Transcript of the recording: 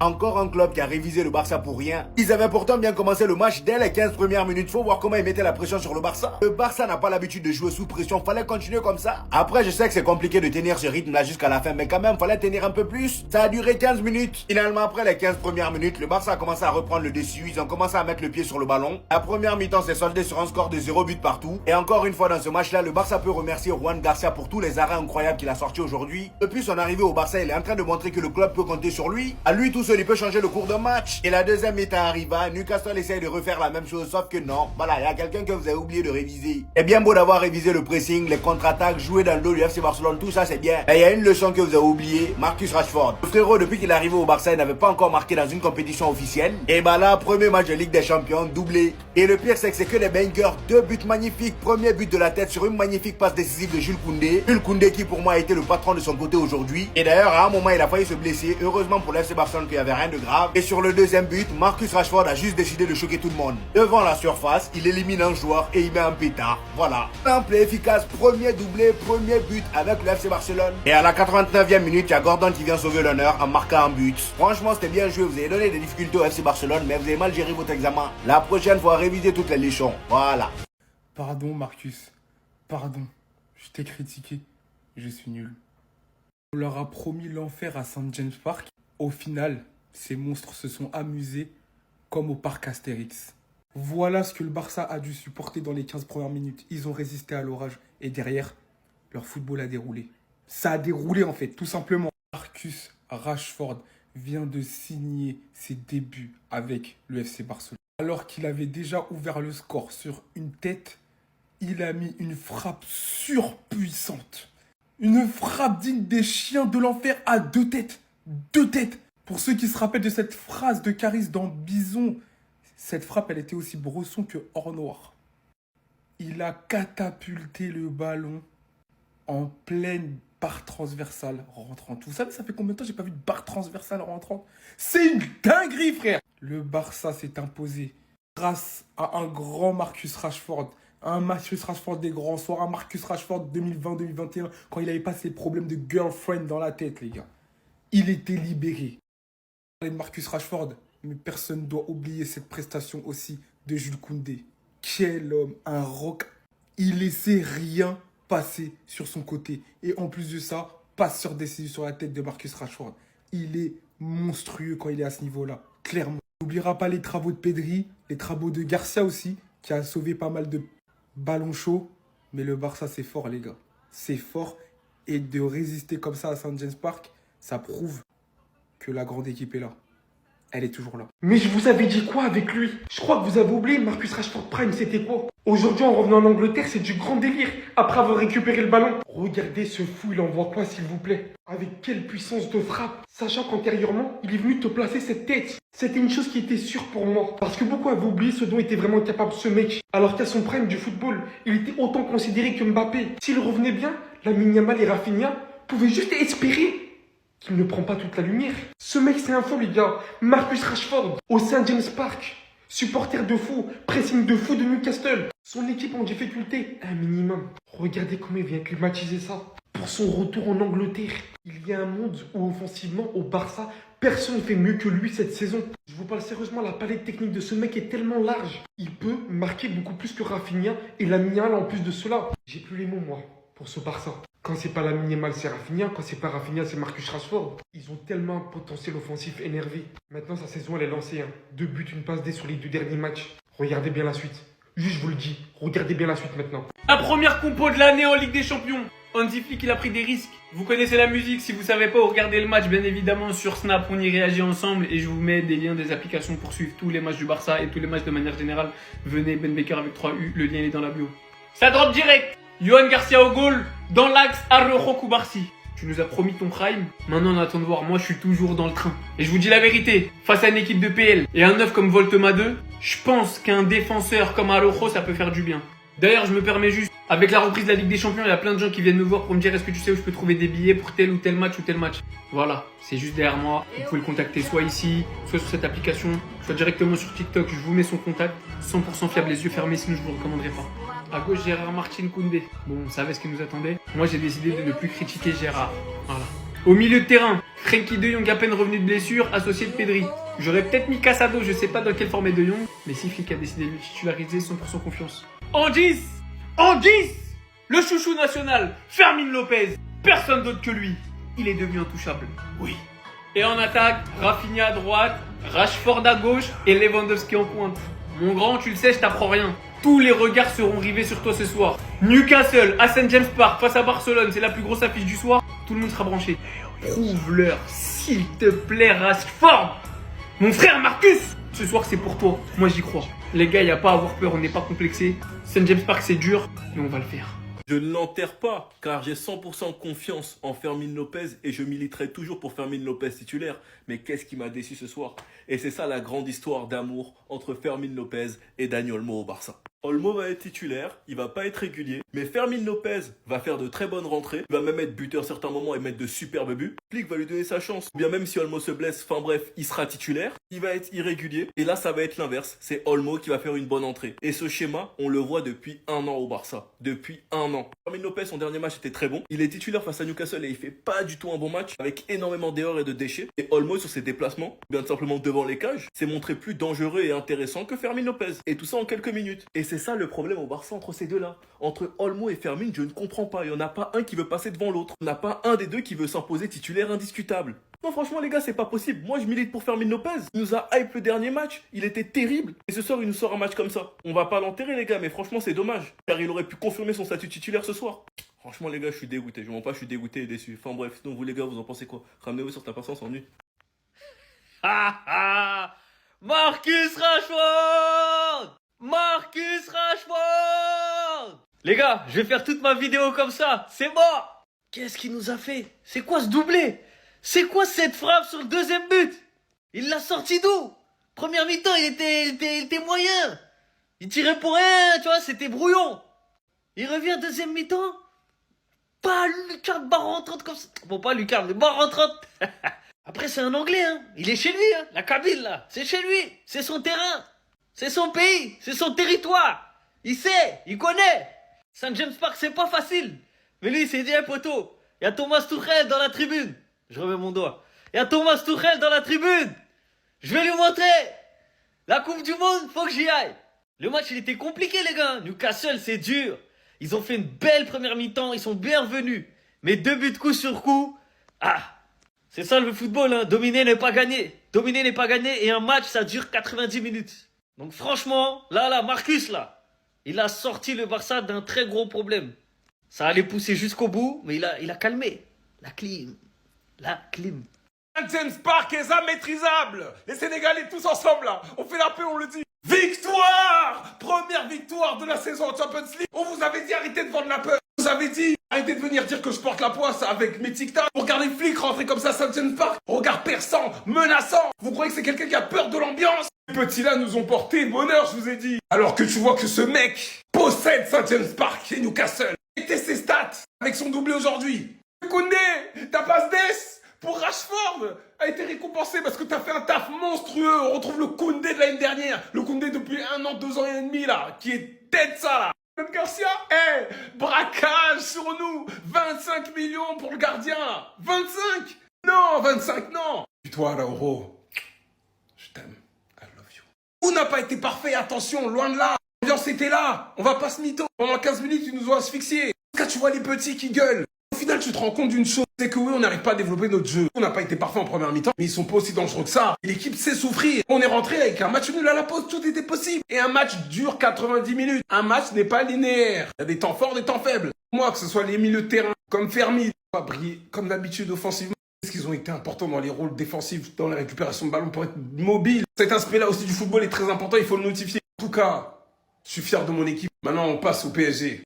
Encore un club qui a révisé le Barça pour rien. Ils avaient pourtant bien commencé le match dès les 15 premières minutes. Faut voir comment ils mettaient la pression sur le Barça. Le Barça n'a pas l'habitude de jouer sous pression. Fallait continuer comme ça. Après, je sais que c'est compliqué de tenir ce rythme-là jusqu'à la fin, mais quand même, fallait tenir un peu plus. Ça a duré 15 minutes. Finalement, après les 15 premières minutes, le Barça a commencé à reprendre le dessus. Ils ont commencé à mettre le pied sur le ballon. La première mi-temps s'est soldée sur un score de 0 but partout. Et encore une fois dans ce match-là, le Barça peut remercier Juan Garcia pour tous les arrêts incroyables qu'il a sortis aujourd'hui. Depuis son arrivée au Barça, il est en train de montrer que le club peut compter sur lui. À lui tout seul, il peut changer le cours d'un match. Et la deuxième mi-temps arriva. Newcastle essaye de refaire la même chose, sauf que non. Voilà, il y a quelqu'un que vous avez oublié de réviser. C'est bien beau d'avoir révisé le pressing, les contre-attaques, jouer dans le dos du FC Barcelone, tout ça c'est bien. Mais il y a une leçon que vous avez oubliée, Marcus Rashford. Le frérot, depuis qu'il est arrivé au Barça, il n'avait pas encore marqué dans une compétition officielle. Et bah là, premier match de Ligue des Champions, doublé. Et le pire, c'est que c'est que des bangers, 2 buts magnifiques. Premier but de la tête sur une magnifique passe décisive de Jules Koundé. Jules Koundé qui pour moi a été le patron de son côté aujourd'hui. Et d'ailleurs, à un moment, il a failli se blesser. Heureusement pour l'FC Barcelone qu'il n'y avait rien de grave. Et sur le deuxième but, Marcus Rashford a juste décidé de choquer tout le monde. Devant la surface, il élimine un joueur et il met un pétard. Voilà. Simple et efficace, premier doublé, premier but avec le FC Barcelone. Et à la 89e minute, il y a Gordon qui vient sauver l'honneur en marquant un but. Franchement, c'était bien joué. Vous avez donné des difficultés au FC Barcelone, mais vous avez mal géré votre examen. La prochaine fois, révisez toutes les leçons. Voilà. Pardon, Marcus. Pardon. Je t'ai critiqué. Je suis nul. On leur a promis l'enfer à St. James Park. Au final, ces monstres se sont amusés comme au parc Astérix. Voilà ce que le Barça a dû supporter dans les 15 premières minutes. Ils ont résisté à l'orage. Et derrière, leur football a déroulé. Ça a déroulé en fait, tout simplement. Marcus Rashford vient de signer ses débuts avec le FC Barcelone. Alors qu'il avait déjà ouvert le score sur une tête, il a mis une frappe surpuissante. Une frappe digne des chiens de l'enfer à 2 têtes. 2 têtes. Pour ceux qui se rappellent de cette phrase de Caris dans Bison, cette frappe, elle était aussi Bresson que hors noir. Il a catapulté le ballon en pleine barre transversale rentrante. Vous savez, ça fait combien de temps j'ai pas vu de barre transversale rentrante? C'est une dinguerie, frère. Le Barça s'est imposé grâce à un grand Marcus Rashford. Un Marcus Rashford des grands soirs, un Marcus Rashford 2020-2021, quand il n'avait pas ses problèmes de girlfriend dans la tête, les gars. Il était libéré. On parlait de Marcus Rashford, mais personne ne doit oublier cette prestation aussi de Jules Koundé. Quel homme, un rock. Il laissait rien passer sur son côté. Et en plus de ça, passeur décisif sur la tête de Marcus Rashford. Il est monstrueux quand il est à ce niveau-là, clairement. On n'oubliera pas les travaux de Pedri, les travaux de Garcia aussi, qui a sauvé pas mal de ballons chauds. Mais le Barça, c'est fort, les gars. C'est fort. Et de résister comme ça à St. James Park, ça prouve que la grande équipe est là. Elle est toujours là. Mais je vous avais dit quoi avec lui? Je crois que vous avez oublié, Marcus Rashford Prime, c'était quoi? Aujourd'hui, en revenant en Angleterre, c'est du grand délire. Après avoir récupéré le ballon. Regardez ce fou, il envoie quoi, s'il vous plaît? Avec quelle puissance de frappe. Sachant qu'antérieurement, il est venu te placer cette tête. C'était une chose qui était sûre pour moi. Parce que beaucoup avaient oublié ce dont était vraiment capable ce mec. Alors qu'à son prime du football, il était autant considéré que Mbappé. S'il revenait bien, Lamine Yamal et Rafinha pouvaient juste espérer qu'il ne prend pas toute la lumière. Ce mec, c'est un fou, les gars. Marcus Rashford, au St. James Park. Supporter de fou, pressing de fou de Newcastle. Son équipe en difficulté, un minimum. Regardez comment il vient climatiser ça. Pour son retour en Angleterre, il y a un monde où offensivement, au Barça, personne ne fait mieux que lui cette saison. Je vous parle sérieusement, la palette technique de ce mec est tellement large. Il peut marquer beaucoup plus que Rafinha et Lamine Yamal en plus de cela. J'ai plus les mots, moi, pour ce Barça. Quand c'est pas Lamine Yamal, c'est Rafinha. Quand c'est pas Rafinha, c'est Marcus Rashford. Ils ont tellement un potentiel offensif énervé. Maintenant, sa saison, elle est lancée. 2 buts, une passe D sur les 2 derniers matchs. Regardez bien la suite. Juste, je vous le dis. Regardez bien la suite maintenant. La première compo de l'année en Ligue des Champions. Hansi Flick, il a pris des risques. Vous connaissez la musique. Si vous savez pas où regarder le match, bien évidemment, sur Snap, on y réagit ensemble. Et je vous mets des liens des applications pour suivre tous les matchs du Barça et tous les matchs de manière générale. Venez, Ben Baker avec 3U. Le lien est dans la bio. Ça drop direct. Johan Garcia au goal, dans l'axe, Araujo Cubarsí. Tu nous as promis ton prime, maintenant on attend de voir, moi je suis toujours dans le train. Et je vous dis la vérité, face à une équipe de PL et un 9 comme Voltema 2, je pense qu'un défenseur comme Araujo ça peut faire du bien. D'ailleurs je me permets juste, avec la reprise de la Ligue des Champions, il y a plein de gens qui viennent me voir pour me dire est-ce que tu sais où je peux trouver des billets pour tel ou tel match ou tel match. Voilà, c'est juste derrière moi, vous pouvez le contacter soit ici, soit sur cette application, soit directement sur TikTok, je vous mets son contact, 100% fiable, les yeux fermés, sinon je vous le recommanderai pas. À gauche, Gérard Martin Koundé. Bon, on savait ce qui nous attendait. Moi, j'ai décidé de ne plus critiquer Gérard. Voilà. Au milieu de terrain, Frenkie de Jong à peine revenu de blessure, associé de Pedri. J'aurais peut-être mis Casado, je sais pas dans quelle forme est de Jong, mais si Flick a décidé de le titulariser, 100% confiance. En 10, le chouchou national, Fermín Lopez. Personne d'autre que lui. Il est devenu intouchable. Oui. Et en attaque, Rafinha à droite, Rashford à gauche et Lewandowski en pointe. Mon grand, tu le sais, je t'apprends rien. Tous les regards seront rivés sur toi ce soir. Newcastle, à St. James Park, face à Barcelone, c'est la plus grosse affiche du soir. Tout le monde sera branché. Prouve-leur, s'il te plaît, Rashford. Mon frère Marcus. Ce soir, c'est pour toi. Moi, j'y crois. Les gars, y a pas à avoir peur, on n'est pas complexé. St. James Park, c'est dur, mais on va le faire. Je ne l'enterre pas, car j'ai 100% confiance en Fermín Lopez et je militerai toujours pour Fermín Lopez titulaire. Mais qu'est-ce qui m'a déçu ce soir? Et c'est ça la grande histoire d'amour entre Fermín Lopez et Dani Olmo au Barça. Olmo va être titulaire, il va pas être régulier, mais Fermín Lopez va faire de très bonnes rentrées, il va même être buteur à certains moments et mettre de superbes buts. Flick va lui donner sa chance, ou bien même si Olmo se blesse, enfin bref, il sera titulaire, il va être irrégulier, et là ça va être l'inverse, c'est Olmo qui va faire une bonne entrée. Et ce schéma, on le voit depuis 1 an au Barça, depuis 1 an. Fermín Lopez, son dernier match était très bon, il est titulaire face à Newcastle et il fait pas du tout un bon match, avec énormément d'erreurs et de déchets. Et Olmo sur ses déplacements, bien simplement devant les cages, s'est montré plus dangereux et intéressant que Fermín Lopez. Et tout ça en quelques minutes. Et c'est ça le problème au Barça entre ces deux-là. Entre Olmo et Fermín, je ne comprends pas. Il n'y en a pas un qui veut passer devant l'autre. Il n'y en a pas un des deux qui veut s'imposer titulaire indiscutable. Non, franchement, les gars, c'est pas possible. Moi, je milite pour Fermín Lopez. Il nous a hype le dernier match. Il était terrible. Et ce soir, il nous sort un match comme ça. On va pas l'enterrer, les gars, mais franchement, c'est dommage. Car il aurait pu confirmer son statut titulaire ce soir. Franchement, les gars, je suis dégoûté. Je mens pas, je suis dégoûté et déçu. Enfin, bref, sinon, vous, les gars, vous en pensez quoi? Ramenez-vous sur ta patience en nuit. Marcus Rashford! Marcus Rashford! Les gars, je vais faire toute ma vidéo comme ça, c'est mort! Qu'est-ce qu'il nous a fait? C'est quoi ce doublé? C'est quoi cette frappe sur le deuxième but? Il l'a sorti d'où? Première mi-temps, il était moyen. Il tirait pour rien, tu vois, c'était brouillon. Il revient deuxième mi-temps. Pas Lucas barre rentrante comme ça. Bon, pas Lucas, mais barre rentrante. Après, c'est un Anglais, hein. Il est chez lui, hein. La cabine, là. C'est chez lui. C'est son terrain. C'est son pays. C'est son territoire. Il sait. Il connaît. St. James Park, c'est pas facile. Mais lui, il s'est dit, un poteau. Il y a Thomas Tuchel dans la tribune. Je remets mon doigt. Il y a Thomas Tuchel dans la tribune. Je vais lui montrer. La Coupe du Monde, faut que j'y aille. Le match, il était compliqué, les gars. Newcastle, c'est dur. Ils ont fait une belle première mi-temps. Ils sont bien revenus. Mais 2 buts coup sur coup. Ah. C'est ça le football, hein. Dominer n'est pas gagner. Dominer n'est pas gagner. Et un match, ça dure 90 minutes. Donc franchement, là, Marcus, là, il a sorti le Barça d'un très gros problème. Ça allait pousser jusqu'au bout, mais il a calmé. La clim. St. James Park est immaîtrisable. Les Sénégalais tous ensemble là, on fait la paix, on le dit. Victoire! Première victoire de la saison en Champions League. On vous avait dit arrêtez de vendre la peur. On vous avait dit arrêtez de venir dire que je porte la poisse avec mes tic-tac. Vous regardez Flick rentrer comme ça à St. James Park. Regard perçant, menaçant. Vous croyez que c'est quelqu'un qui a peur de l'ambiance? Les petits là nous ont porté bonheur, je vous ai dit. Alors que tu vois que ce mec possède St. James Park et Newcastle. Mettez ses stats avec son doublé aujourd'hui. Koundé, ta passe d'ess pour Rashford a été récompensée parce que t'as fait un taf monstrueux. On retrouve le Koundé de l'année dernière. Le Koundé depuis 1 an, 2 ans et demi là, qui est tête ça là. Ben Garcia, braquage sur nous. 25 millions pour le gardien. 25? Non, 25 non. Et toi Lauro, je t'aime. I love you. Tout n'a pas été parfait, attention, loin de là. L'ambiance était là. On va pas se mytho. Pendant 15 minutes, ils nous ont asphyxiés. Quand tu vois les petits qui gueulent. Au final, tu te rends compte d'une chose, c'est que oui, on n'arrive pas à développer notre jeu. On n'a pas été parfait en première mi-temps, mais ils sont pas aussi dangereux que ça. L'équipe sait souffrir. On est rentré avec un match nul à la pause, tout était possible. Et un match dure 90 minutes. Un match n'est pas linéaire. Il y a des temps forts, des temps faibles. Moi, que ce soit les milieux de terrain, comme Fermín, pas briller comme d'habitude offensivement. Est-ce qu'ils ont été importants dans les rôles défensifs, dans la récupération de ballon pour être mobile? Cet aspect-là aussi du football est très important, il faut le notifier. En tout cas, je suis fier de mon équipe. Maintenant, on passe au PSG.